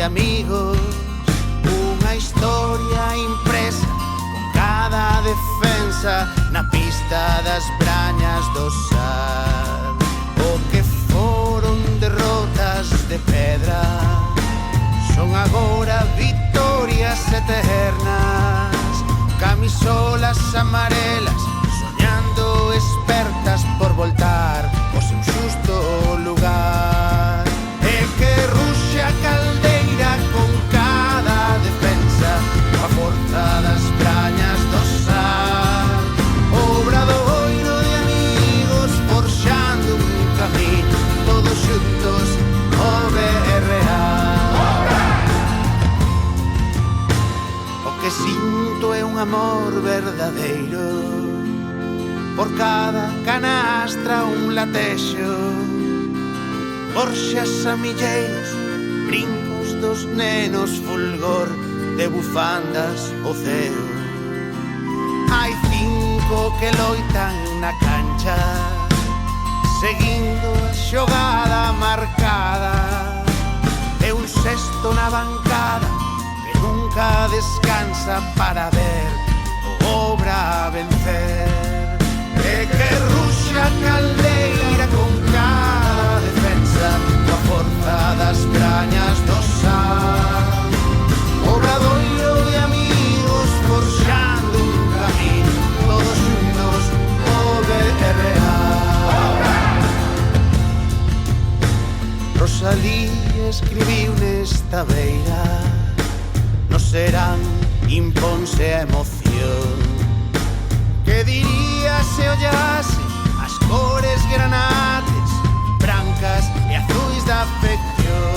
amigos, unha historia impresa con cada defensa na pista das brañas do sal. O que foron derrotas de pedra son agora vitorias eternas, camisolas amarelas soñando expertas por voltar ao seu xusto lugar. E que ruxe a caldeira con cada defensa, a forza das brañas do sal. Obradoiro de amigos forxando un camiño, todos xuntos o BRA. O que sinto é un amor verdadeiro, por cada canastra un latexo, borxas a milleiros, brincos dos nenos, fulgor de bufandas o ceo. Hai 5 que loitan na cancha, seguindo a xogada marcada, e un sexto na bancada que nunca descansa para ver o Obra vencer. E que ruxe a caldeira con cada defensa, coa forza das brañas do sal. Obradoiro de amigos forxando un camiño, todos xuntos o BRA. Rosalí escribiu nesta beira, no serán imponse a emoción. Que diría se ollase as cores granates, brancas e azuis da afección?